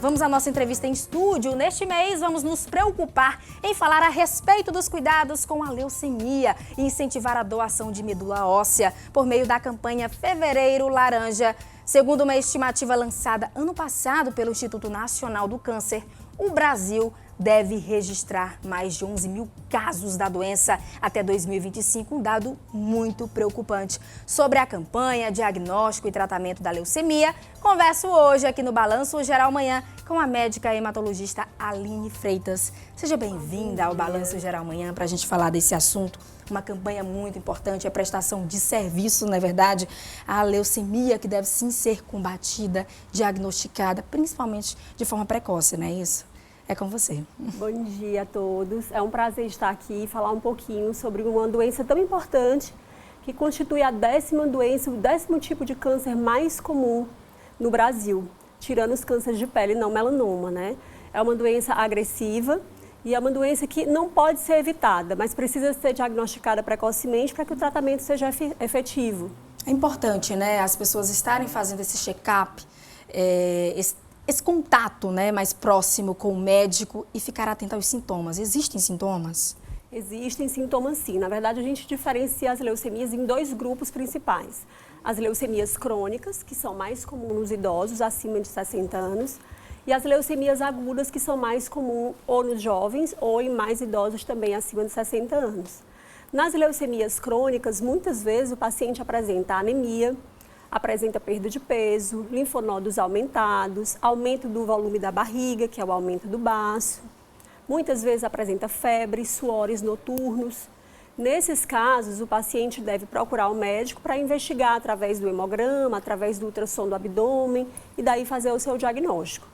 Vamos à nossa entrevista em estúdio. Neste mês, vamos nos preocupar em falar a respeito dos cuidados com a leucemia e incentivar a doação de medula óssea por meio da campanha Fevereiro Laranja. Segundo uma estimativa lançada ano passado pelo Instituto Nacional do Câncer, o Brasil deve registrar mais de 11 mil casos da doença até 2025, um dado muito preocupante. Sobre a campanha, diagnóstico e tratamento da leucemia, converso hoje aqui no Balanço Geral Manhã com a médica hematologista Aline Freitas. Seja bem-vinda ao Balanço Geral Manhã para a gente falar desse assunto. Uma campanha muito importante, a prestação de serviço, não é verdade? A leucemia que deve sim ser combatida, diagnosticada, principalmente de forma precoce, não é isso? É com você. Bom dia a todos. É um prazer estar aqui e falar um pouquinho sobre uma doença tão importante que constitui a 10ª doença, o 10º tipo de câncer mais comum no Brasil, tirando os cânceres de pele não melanoma, né? É uma doença agressiva e é uma doença que não pode ser evitada, mas precisa ser diagnosticada precocemente para que o tratamento seja efetivo. É importante, né, as pessoas estarem fazendo esse check-up, esse contato, né, mais próximo com o médico e ficar atento aos sintomas. Existem sintomas? Existem sintomas sim. Na verdade, a gente diferencia as leucemias em 2 grupos principais. As leucemias crônicas, que são mais comuns nos idosos acima de 60 anos, e as leucemias agudas, que são mais comuns ou nos jovens ou em mais idosos também acima de 60 anos. Nas leucemias crônicas, muitas vezes o paciente apresenta anemia, apresenta perda de peso, linfonodos aumentados, aumento do volume da barriga, que é o aumento do baço. Muitas vezes apresenta febre, suores noturnos. Nesses casos, o paciente deve procurar o médico para investigar através do hemograma, através do ultrassom do abdômen e daí fazer o seu diagnóstico.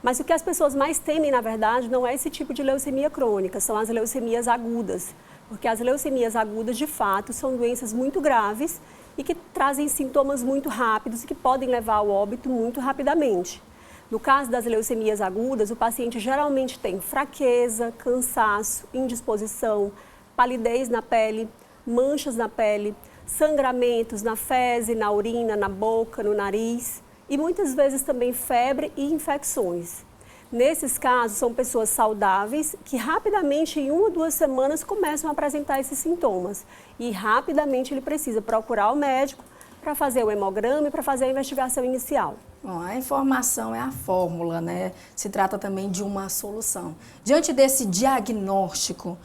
Mas o que as pessoas mais temem, na verdade, não é esse tipo de leucemia crônica, são as leucemias agudas. Porque as leucemias agudas, de fato, são doenças muito graves e que trazem sintomas muito rápidos e que podem levar ao óbito muito rapidamente. No caso das leucemias agudas, o paciente geralmente tem fraqueza, cansaço, indisposição, palidez na pele, manchas na pele, sangramentos na fezes, na urina, na boca, no nariz e muitas vezes também febre e infecções. Nesses casos, são pessoas saudáveis que rapidamente, em 1 ou 2 semanas, começam a apresentar esses sintomas. E rapidamente ele precisa procurar o médico para fazer o hemograma e para fazer a investigação inicial. Bom, a informação é a fórmula, né? Se trata também de uma solução. Diante desse diagnóstico,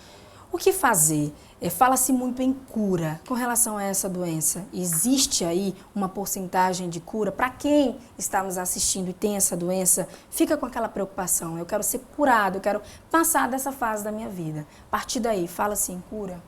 o que fazer? Fala-se muito em cura com relação a essa doença. Existe aí uma porcentagem de cura? Para quem está nos assistindo e tem essa doença, fica com aquela preocupação. Eu quero ser curado, eu quero passar dessa fase da minha vida. A partir daí, fala-se em cura?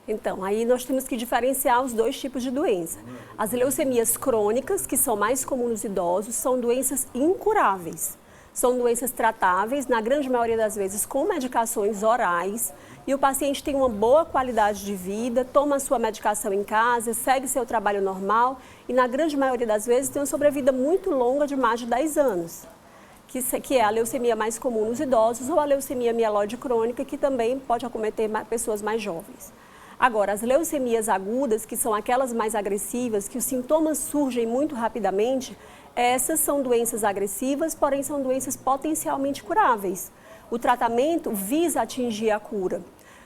Então, aí nós temos que diferenciar os 2 tipos de doença. As leucemias crônicas, que são mais comuns nos idosos, são doenças incuráveis. São doenças tratáveis, na grande maioria das vezes, com medicações orais. E o paciente tem uma boa qualidade de vida, toma a sua medicação em casa, segue seu trabalho normal e, na grande maioria das vezes, tem uma sobrevida muito longa de mais de 10 anos, que é a leucemia mais comum nos idosos ou a leucemia mieloide crônica, que também pode acometer pessoas mais jovens. Agora, as leucemias agudas, que são aquelas mais agressivas, que os sintomas surgem muito rapidamente, essas são doenças agressivas, porém são doenças potencialmente curáveis. O tratamento visa atingir a cura.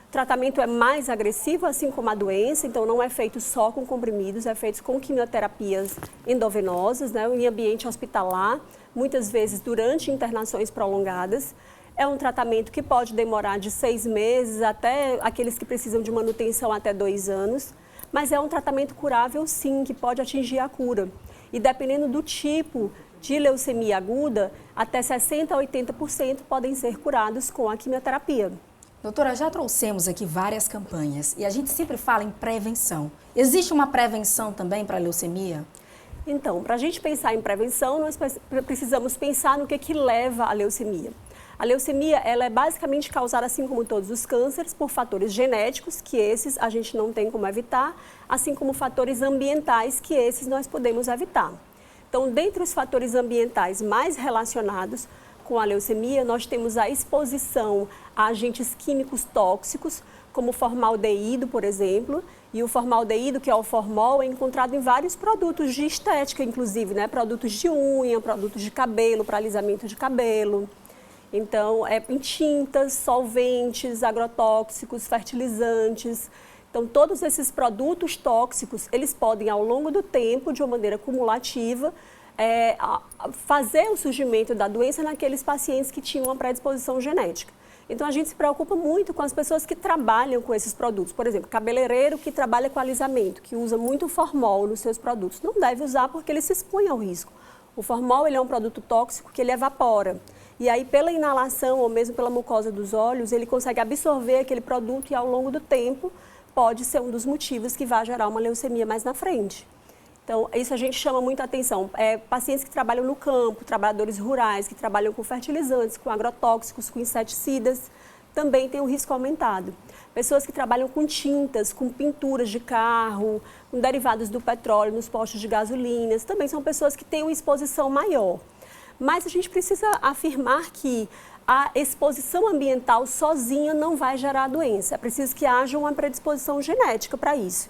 O tratamento é mais agressivo, assim como a doença, então não é feito só com comprimidos, é feito com quimioterapias endovenosas, né, em ambiente hospitalar, muitas vezes durante internações prolongadas. É um tratamento que pode demorar de 6 meses até aqueles que precisam de manutenção até 2 anos, mas é um tratamento curável sim, que pode atingir a cura. E dependendo do tipo de leucemia aguda, até 60% a 80% podem ser curados com a quimioterapia. Doutora, já trouxemos aqui várias campanhas e a gente sempre fala em prevenção. Existe uma prevenção também para a leucemia? Então, para a gente pensar em prevenção, nós precisamos pensar no que leva à leucemia. A leucemia ela é basicamente causada, assim como todos os cânceres, por fatores genéticos, que esses a gente não tem como evitar, assim como fatores ambientais, que esses nós podemos evitar. Então, dentre os fatores ambientais mais relacionados com a leucemia, nós temos a exposição a agentes químicos tóxicos, como formaldeído, por exemplo, E o formaldeído, que é o formol, é encontrado em vários produtos de estética, inclusive, né? Produtos de unha, produtos de cabelo, para alisamento de cabelo. Então, em tintas, solventes, agrotóxicos, fertilizantes. Então, todos esses produtos tóxicos, eles podem, ao longo do tempo, de uma maneira cumulativa, fazer o surgimento da doença naqueles pacientes que tinham uma predisposição genética. Então, a gente se preocupa muito com as pessoas que trabalham com esses produtos. Por exemplo, cabeleireiro que trabalha com alisamento, que usa muito formol nos seus produtos. Não deve usar porque ele se expõe ao risco. O formol ele é um produto tóxico que ele evapora. E aí, pela inalação ou mesmo pela mucosa dos olhos, ele consegue absorver aquele produto e, ao longo do tempo, pode ser um dos motivos que vai gerar uma leucemia mais na frente. Então, isso a gente chama muita atenção. Pacientes que trabalham no campo, trabalhadores rurais, que trabalham com fertilizantes, com agrotóxicos, com inseticidas, também têm um risco aumentado. Pessoas que trabalham com tintas, com pinturas de carro, com derivados do petróleo nos postos de gasolinas, também são pessoas que têm uma exposição maior. Mas a gente precisa afirmar que a exposição ambiental sozinha não vai gerar a doença. É preciso que haja uma predisposição genética para isso.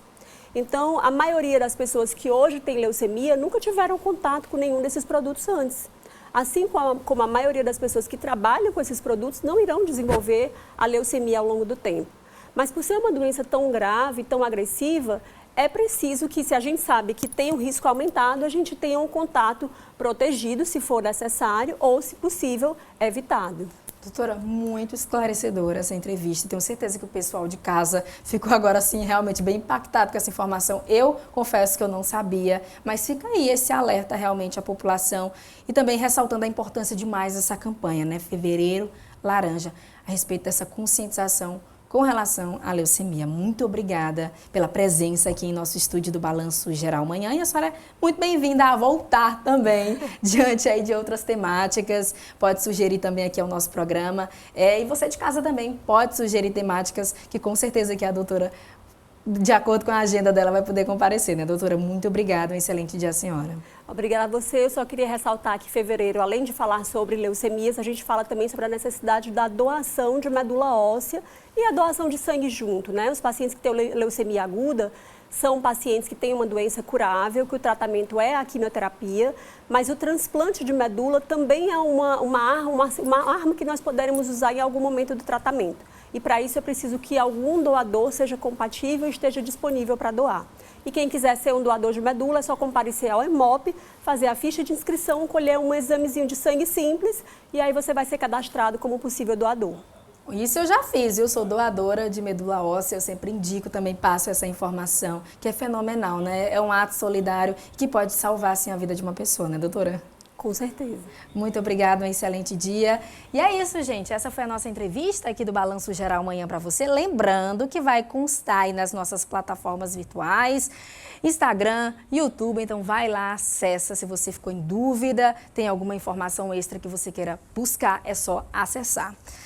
Então, a maioria das pessoas que hoje têm leucemia nunca tiveram contato com nenhum desses produtos antes. Assim como a maioria das pessoas que trabalham com esses produtos não irão desenvolver a leucemia ao longo do tempo. Mas por ser uma doença tão grave, tão agressiva, é preciso que, se a gente sabe que tem um risco aumentado, a gente tenha um contato protegido, se for necessário, ou, se possível, evitado. Doutora, muito esclarecedora essa entrevista. Tenho certeza que o pessoal de casa ficou agora assim realmente bem impactado com essa informação. Eu confesso que eu não sabia, mas fica aí esse alerta realmente à população e também ressaltando a importância demais dessa campanha, né? Fevereiro Laranja, a respeito dessa conscientização com relação à leucemia. Muito obrigada pela presença aqui em nosso estúdio do Balanço Geral Manhã. E a senhora é muito bem-vinda a voltar também diante aí de outras temáticas. Pode sugerir também aqui ao nosso programa. E você de casa também pode sugerir temáticas que com certeza que a doutora, de acordo com a agenda dela, vai poder comparecer, né, doutora? Muito obrigada, um excelente dia à senhora. Obrigada a você. Eu só queria ressaltar que em fevereiro, além de falar sobre leucemias, a gente fala também sobre a necessidade da doação de medula óssea e a doação de sangue junto, né? Os pacientes que têm leucemia aguda são pacientes que têm uma doença curável, que o tratamento é a quimioterapia, mas o transplante de medula também é uma arma que nós poderemos usar em algum momento do tratamento. E para isso é preciso que algum doador seja compatível e esteja disponível para doar. E quem quiser ser um doador de medula é só comparecer ao Hemop, fazer a ficha de inscrição, colher um examezinho de sangue simples e aí você vai ser cadastrado como possível doador. Isso eu já fiz, eu sou doadora de medula óssea, eu sempre indico, também passo essa informação, que é fenomenal, né? É um ato solidário que pode salvar, assim, a vida de uma pessoa, né, doutora? Com certeza. Muito obrigada, um excelente dia. E é isso, gente. Essa foi a nossa entrevista aqui do Balanço Geral Manhã para você. Lembrando que vai constar aí nas nossas plataformas virtuais, Instagram, YouTube. Então vai lá, acessa. Se você ficou em dúvida, tem alguma informação extra que você queira buscar, é só acessar.